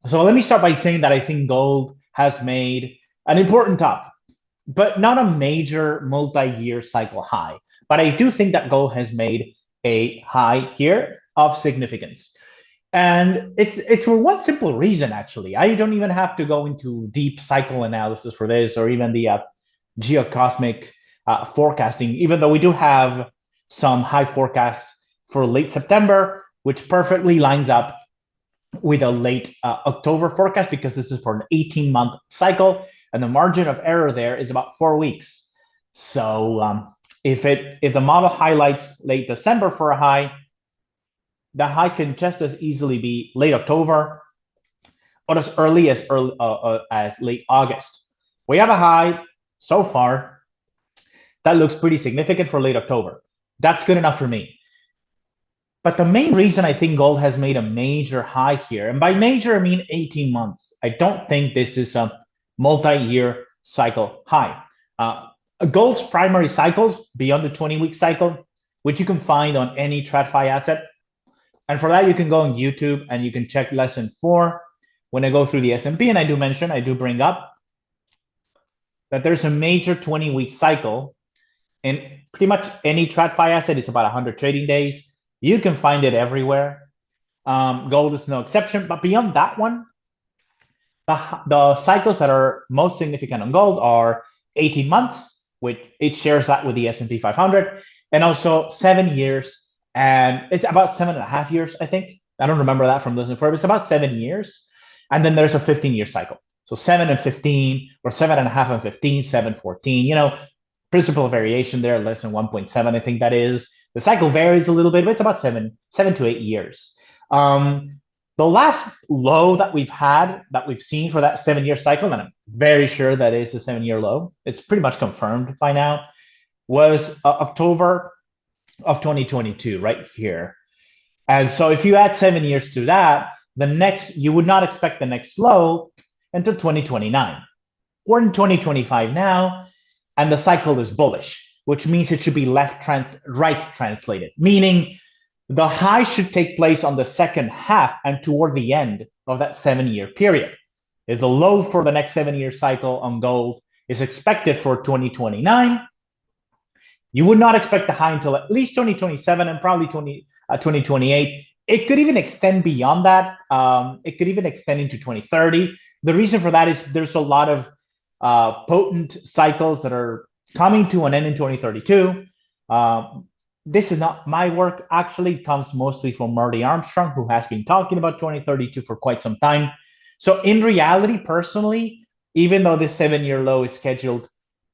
So let me start by saying that I think gold has made an important top, but not a major multi-year cycle high. But I do think that gold has made a high here of significance. And it's for one simple reason, actually. I don't even have to go into deep cycle analysis for this or even the geocosmic forecasting, even though we do have some high forecasts for late September, which perfectly lines up with a late October forecast because this is for an 18-month cycle, and the margin of error there is about 4 weeks. So if the model highlights late December for a high, the high can just as easily be late October or as early as late August. We have a high so far that looks pretty significant for late October. That's good enough for me. But the main reason I think gold has made a major high here, and by major I mean 18 months, I don't think this is a multi-year cycle high. Gold's primary cycles beyond the 20-week cycle, which you can find on any TradFi asset. And for that, you can go on YouTube and you can check lesson 4. When I go through the S&P, and I do bring up that there's a major 20-week cycle in pretty much any TradFi asset. It's about 100 trading days. You can find it everywhere. Gold is no exception. But beyond that one, the cycles that are most significant on gold are 18 months, which it shares that with the S&P 500, and also 7 years. And it's about 7.5 years, I think. I don't remember that from lesson 4, but it's about 7 years. And then there's a 15-year cycle. So 7 and 15, or 7.5 and 15, 7, 14, principal variation there, less than 1.7, I think that is. The cycle varies a little bit, but it's about 7 to 8 years. The last low that we've seen for that 7-year cycle, and I'm very sure that it's a 7-year low, it's pretty much confirmed by now, was October of 2022, right here. And so if you add 7 years to that, you would not expect the next low until 2029. We're in 2025 now, and the cycle is bullish, which means it should be right translated, meaning the high should take place on the second half and toward the end of that 7-year period. If the low for the next 7-year cycle on gold is expected for 2029, you would not expect the high until at least 2027 and probably 2028. It could even extend beyond that. It could even extend into 2030. The reason for that is there's a lot of potent cycles that are coming to an end in 2032. This is not my work, actually. It comes mostly from Marty Armstrong, who has been talking about 2032 for quite some time. So in reality, personally, even though this 7-year low is scheduled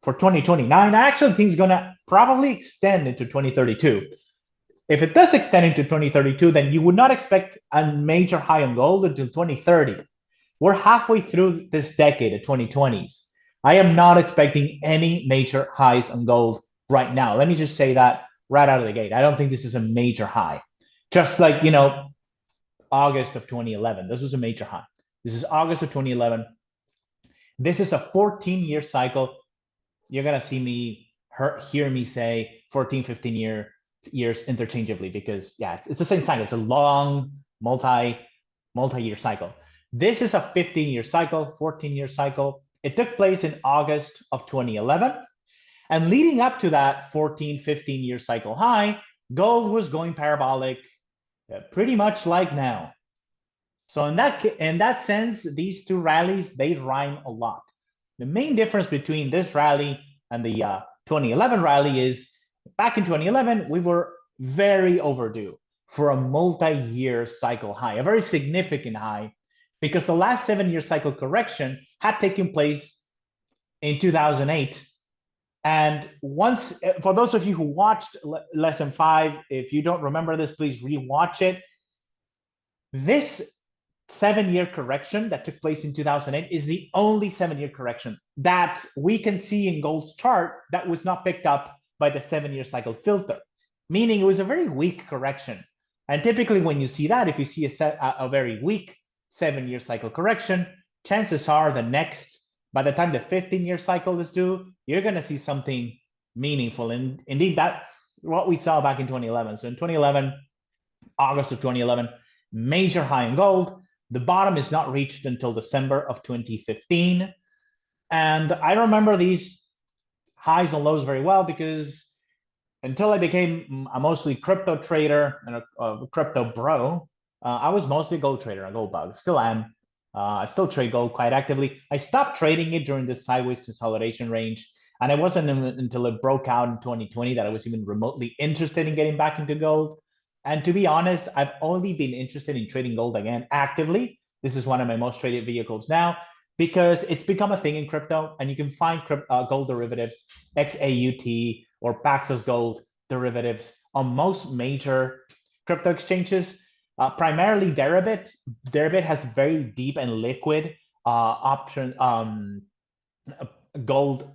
for 2029, I actually think it's going to probably extend into 2032. If it does extend into 2032, then you would not expect a major high on gold until 2030. We're halfway through this decade, the 2020s. I am not expecting any major highs on gold right now. Let me just say that right out of the gate. I don't think this is a major high. Just like, August of 2011. This was a major high. This is August of 2011. This is a 14-year cycle. You're going to see me hear me say 14, 15 years interchangeably because, yeah, it's the same cycle. It's a long multi-year cycle. This is a 15-year cycle, 14-year cycle. It took place in August of 2011. And leading up to that 14, 15-year cycle high, gold was going parabolic, pretty much like now. So in that sense, these two rallies, they rhyme a lot. The main difference between this rally and the 2011 rally is back in 2011, we were very overdue for a multi-year cycle high, a very significant high, because the last 7-year cycle correction had taken place in 2008. And once, for those of you who watched lesson 5, if you don't remember this, please rewatch it. This 7-year correction that took place in 2008 is the only 7-year correction that we can see in gold's chart that was not picked up by the 7-year cycle filter, meaning it was a very weak correction. And typically when you see that, if you see a very weak 7-year cycle correction, chances are by the time the 15-year cycle is due, you're going to see something meaningful. And indeed, that's what we saw back in 2011. So in 2011, August of 2011, major high in gold. The bottom is not reached until December of 2015. And I remember these highs and lows very well because until I became a mostly crypto trader and a crypto bro, I was mostly a gold trader, a gold bug. Still am. I still trade gold quite actively. I stopped trading it during this sideways consolidation range. And it wasn't until it broke out in 2020 that I was even remotely interested in getting back into gold. And to be honest, I've only been interested in trading gold again actively. This is one of my most traded vehicles now because it's become a thing in crypto, and you can find gold derivatives, XAUT or Paxos Gold derivatives on most major crypto exchanges. Primarily Deribit. Deribit has very deep and liquid option gold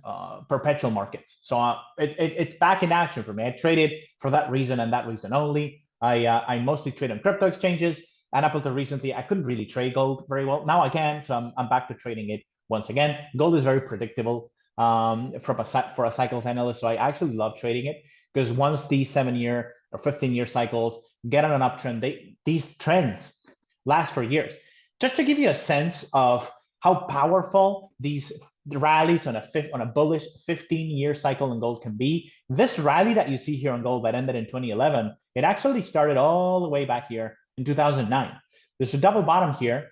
perpetual markets. So it's back in action for me. I traded for that reason and that reason only. I mostly trade on crypto exchanges, and up until recently, I couldn't really trade gold very well. Now I can, so I'm back to trading it once again. Gold is very predictable for a cycles analyst, so I actually love trading it because once these 7-year or 15-year cycles get on an uptrend, these trends last for years. Just to give you a sense of how powerful these rallies on a bullish 15-year cycle in gold can be. This rally that you see here on gold that ended in 2011, it actually started all the way back here in 2009. There's a double bottom here.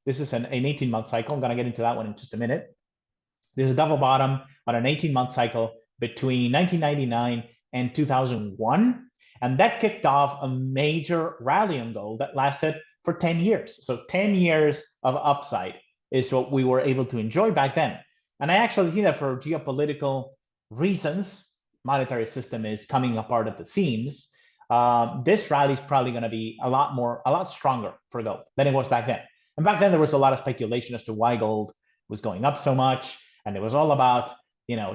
This is an 18-month cycle. I'm going to get into that one in just a minute. There's a double bottom on an 18-month cycle between 1999 and 2001. And that kicked off a major rally on gold that lasted for 10 years. So 10 years of upside is what we were able to enjoy back then. And I actually think that for geopolitical reasons, monetary system is coming apart at the seams. This rally is probably going to be a lot stronger for gold than it was back then. And back then there was a lot of speculation as to why gold was going up so much, and it was all about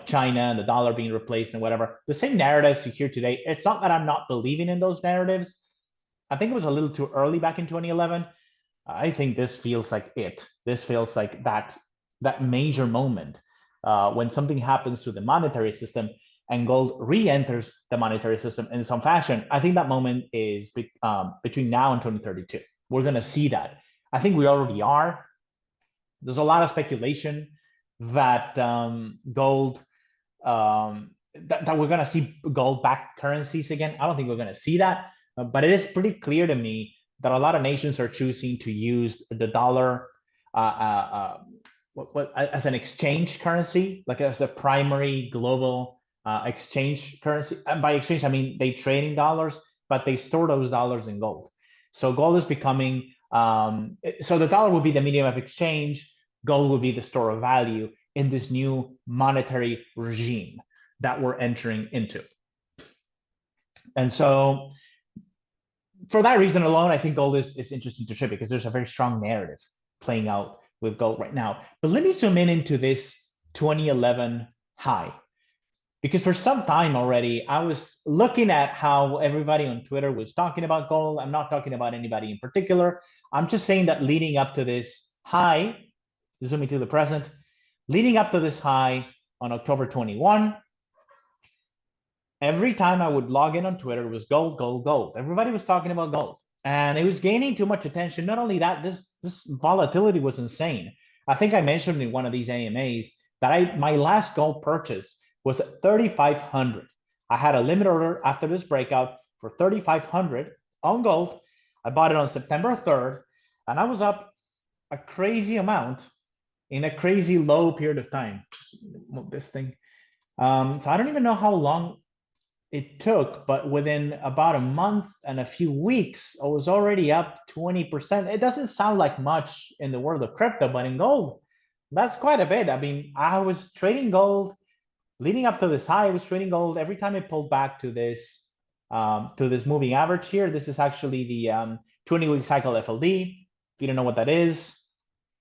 China and the dollar being replaced and whatever. The same narratives you hear today. It's not that I'm not believing in those narratives. I think it was a little too early back in 2011. I think this feels like it. This feels like that major moment when something happens to the monetary system and gold re-enters the monetary system in some fashion. I think that moment is between now and 2032. We're going to see that. I think we already are. There's a lot of speculation that gold, that we're going to see gold-backed currencies again. I don't think we're going to see that, but it is pretty clear to me that a lot of nations are choosing to use the dollar as an exchange currency, like as a primary global exchange currency. And by exchange, I mean they trade in dollars, but they store those dollars in gold. So gold is becoming, so the dollar will be the medium of exchange, gold will be the store of value in this new monetary regime that we're entering into. And so for that reason alone, I think gold is interesting to trade because there's a very strong narrative playing out with gold right now. But let me zoom in into this 2011 high, because for some time already, I was looking at how everybody on Twitter was talking about gold. I'm not talking about anybody in particular. I'm just saying that leading up to this high, zooming to the present, leading up to this high on October 21, every time I would log in on Twitter, it was gold, gold, gold. Everybody was talking about gold, and it was gaining too much attention. Not only that, this volatility was insane. I think I mentioned in one of these AMAs that my last gold purchase was at 3,500. I had a limit order after this breakout for 3,500 on gold. I bought it on September 3rd, and I was up a crazy amount in a crazy low period of time. Just move this thing. So I don't even know how long it took, but within about a month and a few weeks, I was already up 20%. It doesn't sound like much in the world of crypto, but in gold, that's quite a bit. I mean, I was trading gold leading up to this high. I was trading gold every time it pulled back to this moving average here. This is actually the 20-week cycle FLD. If you don't know what that is,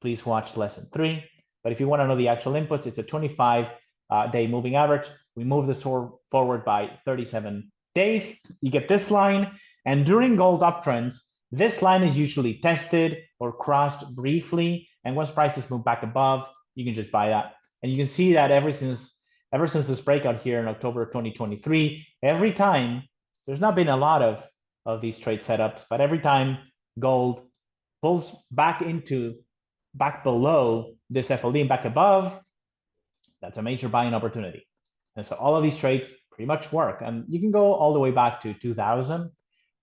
please watch lesson 3. But if you want to know the actual inputs, it's a 25-day moving average. We move this forward by 37 days. You get this line. And during gold uptrends, this line is usually tested or crossed briefly. And once prices move back above, you can just buy that. And you can see that ever since this breakout here in October 2023, every time, there's not been a lot of these trade setups, but every time gold pulls back below this FLD and back above, that's a major buying opportunity. And so all of these trades pretty much work. And you can go all the way back to 2000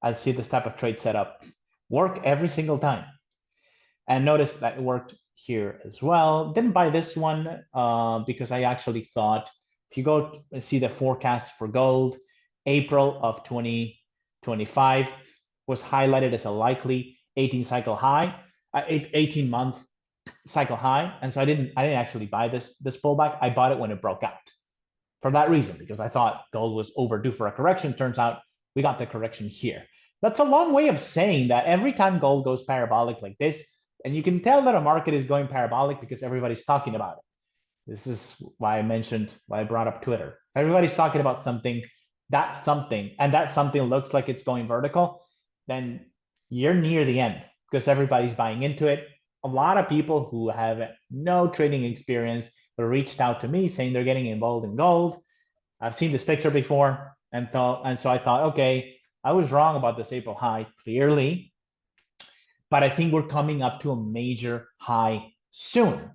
and see this type of trade setup work every single time. And notice that it worked here as well. Didn't buy this one because I actually thought if you go and see the forecast for gold, April of 2025 was highlighted as a likely 18 high, 18-month cycle high. And so I didn't actually buy this pullback. I bought it when it broke out for that reason, because I thought gold was overdue for a correction. Turns out we got the correction here. That's a long way of saying that every time gold goes parabolic like this, and you can tell that a market is going parabolic because everybody's talking about it. This is why I brought up Twitter. Everybody's talking about something, and that something looks like it's going vertical, then you're near the end because everybody's buying into it. A lot of people who have no trading experience reached out to me saying they're getting involved in gold. I've seen this picture before and so I thought, okay, I was wrong about this April high, clearly, but I think we're coming up to a major high soon.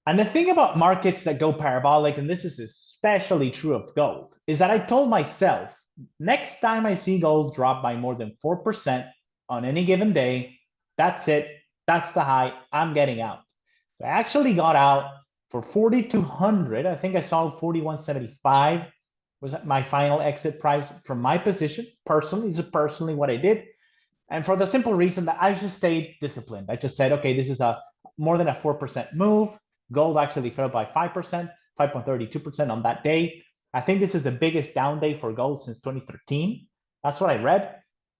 And the thing about markets that go parabolic, and this is especially true of gold, is that I told myself, next time I see gold drop by more than 4% on any given day, that's it. That's the high. I'm getting out. So I actually got out for 4,200. I think I saw 4,175 was my final exit price from my position. Personally, this is personally what I did. And for the simple reason that I just stayed disciplined. I just said, okay, this is a more than a 4% move. Gold actually fell by 5%, 5.32% on that day. I think this is the biggest down day for gold since 2013. That's what I read.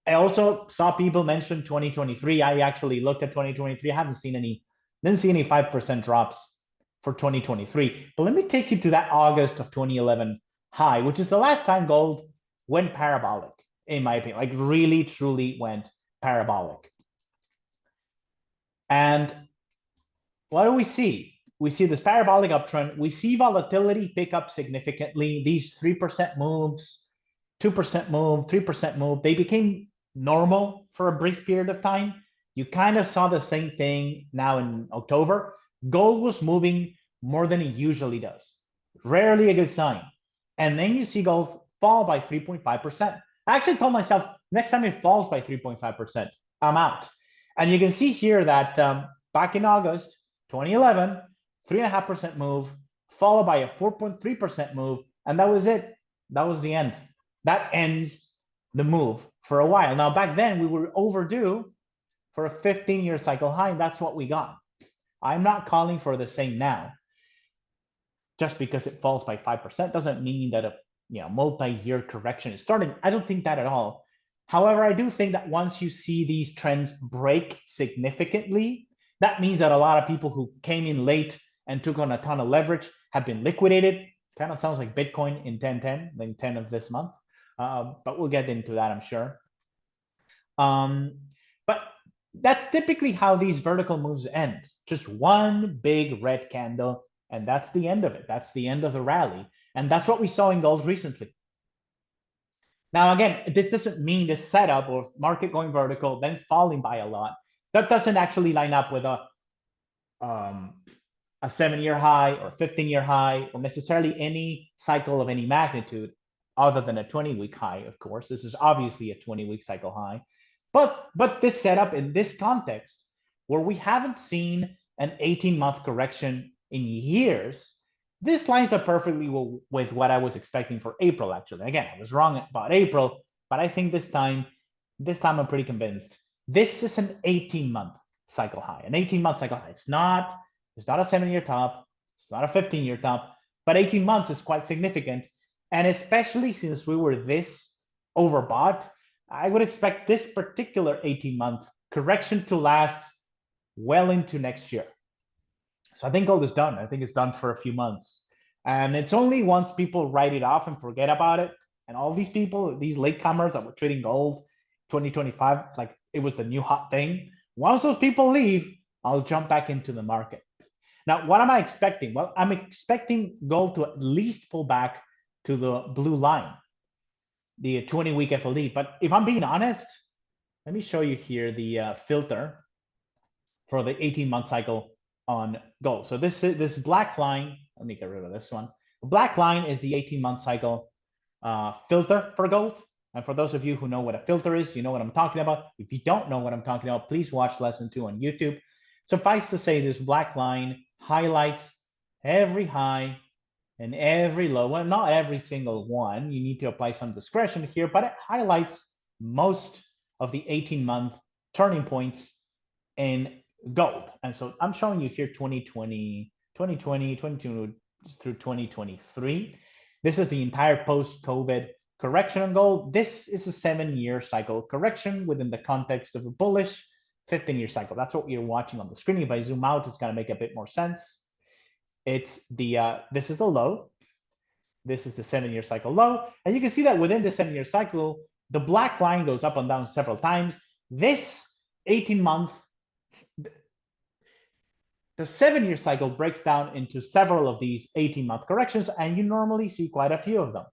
I also saw people mention 2023. I actually looked at 2023. I didn't see any 5% drops for 2023. But let me take you to that August of 2011 high, which is the last time gold went parabolic, in my opinion, like really, truly went parabolic. And what do we see? We see this parabolic uptrend. We see volatility pick up significantly. These 3% moves, 2% move, 3% move, they became normal for a brief period of time. You kind of saw the same thing now in October. Gold was moving more than it usually does. Rarely a good sign. And then you see gold fall by 3.5%. I actually told myself, next time it falls by 3.5%, I'm out. And you can see here that back in August 2011, 3.5% move, followed by a 4.3% move, and that was it. That was the end. That ends the move for a while. Now, back then, we were overdue for a 15-year cycle high, and that's what we got. I'm not calling for the same now. Just because it falls by 5% doesn't mean that a multi-year correction is starting. I don't think that at all. However, I do think that once you see these trends break significantly, that means that a lot of people who came in late and took on a ton of leverage have been liquidated. Kind of sounds like Bitcoin in 10/10, then 10 of this month. But we'll get into that, I'm sure. But that's typically how these vertical moves end. Just one big red candle, and that's the end of it. That's the end of the rally. And that's what we saw in gold recently. Now, again, this doesn't mean the setup or market going vertical, then falling by a lot. That doesn't actually line up with a 7-year high or 15-year high or necessarily any cycle of any magnitude other than a 20-week high, of course. This is obviously a 20-week cycle high. But this setup in this context, where we haven't seen an 18-month correction in years, this lines up perfectly with what I was expecting for April, actually. Again, I was wrong about April, but I think this time I'm pretty convinced. This is an 18-month cycle high, an 18-month cycle high. It's not a 7-year top, it's not a 15-year top, but 18 months is quite significant. And especially since we were this overbought, I would expect this particular 18-month correction to last well into next year. So I think gold is done. I think it's done for a few months. And it's only once people write it off and forget about it, and all these people, these latecomers that were trading gold 2025, like it was the new hot thing. Once those people leave, I'll jump back into the market. Now, what am I expecting? Well, I'm expecting gold to at least pull back to the blue line, the 20-week FLD. But if I'm being honest, let me show you here the filter. for the 18-month cycle on gold. So this black line, let me get rid of this one. The black line is the 18-month cycle filter for gold. And for those of you who know what a filter is, you know what I'm talking about. If you don't know what I'm talking about, please watch lesson 2 on YouTube. Suffice to say, this black line highlights every high and every low. Well, not every single one. You need to apply some discretion here, but it highlights most of the 18-month turning points in gold. And so I'm showing you here 2020, 2022 through 2023. This is the entire post-COVID correction on gold. This is a 7-year cycle correction within the context of a bullish 15-year cycle. That's what you're watching on the screen. If I zoom out, it's going to make a bit more sense. It's the this is the low. This is the 7-year cycle low. And you can see that within the 7-year cycle, the black line goes up and down several times. This 18-month, the 7-year cycle breaks down into several of these 18-month corrections, and you normally see quite a few of them.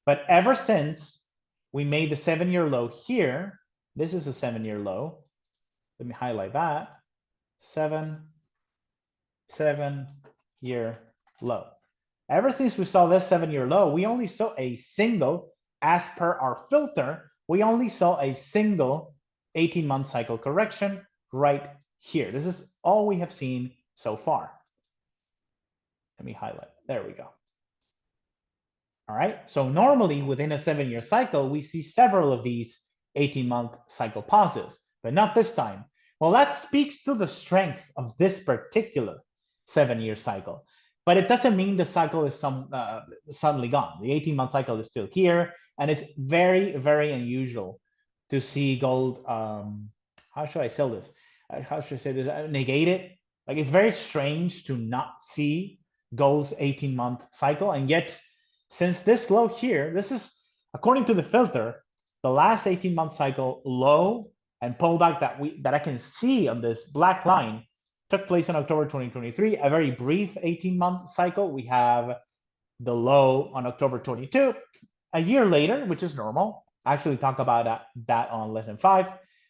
But ever since we made the 7-year low here, this is a 7-year low. Let me highlight that. 7-year low. Ever since we saw this 7-year low, we only saw a single, as per our filter, we only saw a single 18-month cycle correction right here. This is all we have seen so far. Let me highlight. There we go. All right. So normally within a 7-year cycle, we see several of these 18-month cycle pauses, but not this time. Well, that speaks to the strength of this particular 7-year cycle, but it doesn't mean the cycle is suddenly gone. The 18-month cycle is still here, and it's very, very unusual to see gold. How should I sell this? How should I say this? Negate it. Like, it's very strange to not see gold's 18-month cycle, and yet since this low here, this is, according to the filter, the last 18-month cycle low and pullback that I can see on this black line took place in October 2023, a very brief 18-month cycle. We have the low on October 22. A year later, which is normal, I actually talk about that on lesson 5.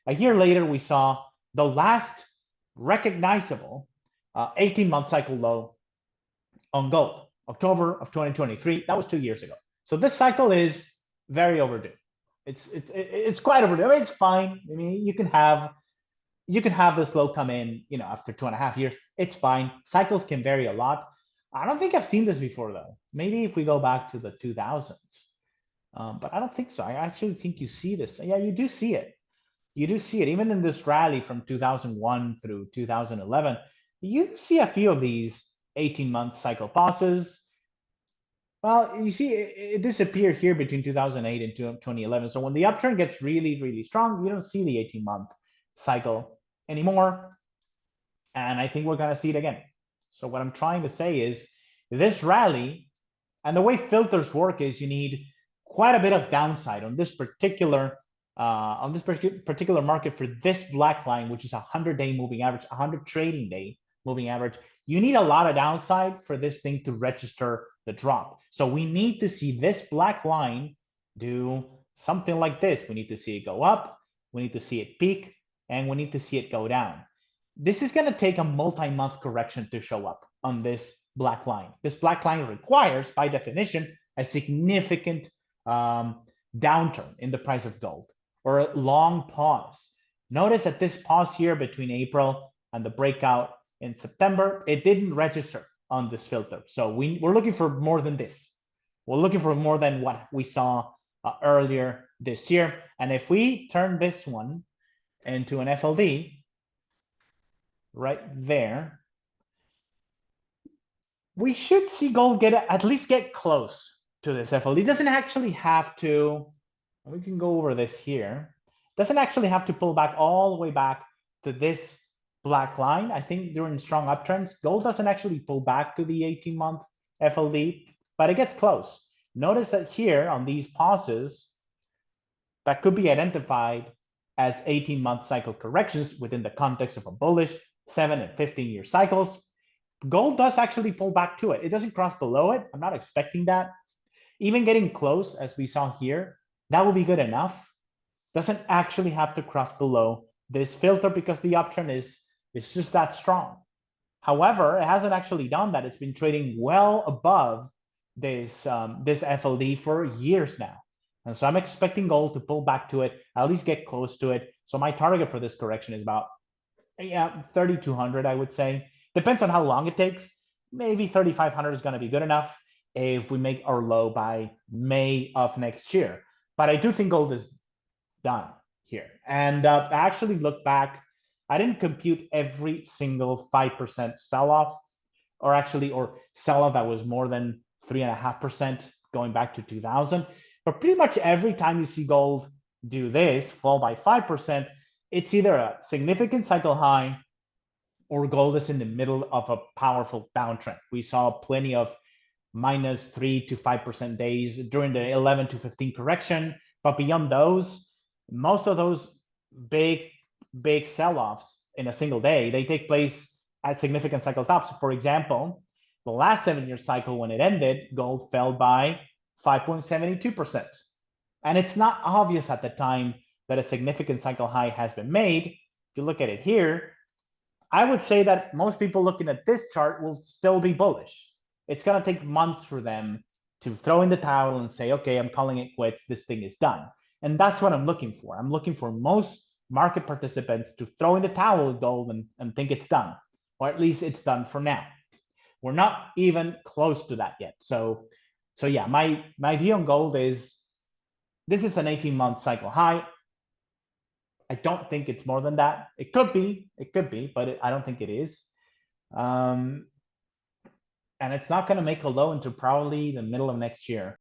A year later, we saw the last recognizable 18-month cycle low on gold. October of 2023, that was 2 years ago. So this cycle is very overdue. It's quite overdue. It's fine. I mean, you can have this low come in, after 2.5 years. It's fine. Cycles can vary a lot. I don't think I've seen this before though. Maybe if we go back to the 2000s, but I don't think so. I actually think you see this. Yeah, you do see it. You do see it even in this rally from 2001 through 2011. You see a few of these 18-month cycle pauses. Well, you see it disappeared here between 2008 and 2011. So when the uptrend gets really, really strong, you don't see the 18-month cycle anymore. And I think we're going to see it again. So what I'm trying to say is this rally, and the way filters work is you need quite a bit of downside on this particular market for this black line, which is a 100-day moving average, 100 trading day moving average. You need a lot of downside for this thing to register the drop. So we need to see this black line do something like this. We need to see it go up, we need to see it peak, and we need to see it go down. This is going to take a multi-month correction to show up on this black line. This black line requires, by definition, a significant downturn in the price of gold, or a long pause. Notice that this pause here between April and the breakout in September, it didn't register on this filter. So we're looking for more than this. We're looking for more than what we saw earlier this year. And if we turn this one into an FLD right there, we should see gold at least get close to this FLD. It doesn't actually have to, we can go over this here, doesn't actually have to pull back all the way back to this black line. I think during strong uptrends, gold doesn't actually pull back to the 18-month FLD, but it gets close. Notice that here on these pauses that could be identified as 18-month cycle corrections within the context of a bullish 7 and 15-year cycles, gold does actually pull back to it. It doesn't cross below it. I'm not expecting that. Even getting close, as we saw here, that will be good enough. Doesn't actually have to cross below this filter because the uptrend is just that strong. However, it hasn't actually done that. It's been trading well above this FLD for years now. And so I'm expecting gold to pull back to it, at least get close to it. So my target for this correction is about 3,200, I would say. Depends on how long it takes. Maybe 3,500 is going to be good enough if we make our low by May of next year. But I do think gold is done here. And I actually look back. I didn't compute every single 5% sell-off, or sell-off that was more than 3.5% going back to 2000. But pretty much every time you see gold do this, fall by 5%, it's either a significant cycle high or gold is in the middle of a powerful downtrend. We saw plenty of minus 3 to 5% days during the 11 to 15 correction. But beyond those, most of those big sell-offs in a single day, they take place at significant cycle tops. For example, the last 7-year cycle, when it ended, gold fell by 5.72%. And it's not obvious at the time that a significant cycle high has been made. If you look at it here, I would say that most people looking at this chart will still be bullish. It's going to take months for them to throw in the towel and say, okay, I'm calling it quits. This thing is done. And that's what I'm looking for. I'm looking for most market participants to throw in the towel with gold and think it's done, or at least it's done for now. We're not even close to that yet. So yeah, my view on gold is this is an 18-month cycle high. I don't think it's more than that. It could be, but I don't think it is. And it's not going to make a low until probably the middle of next year.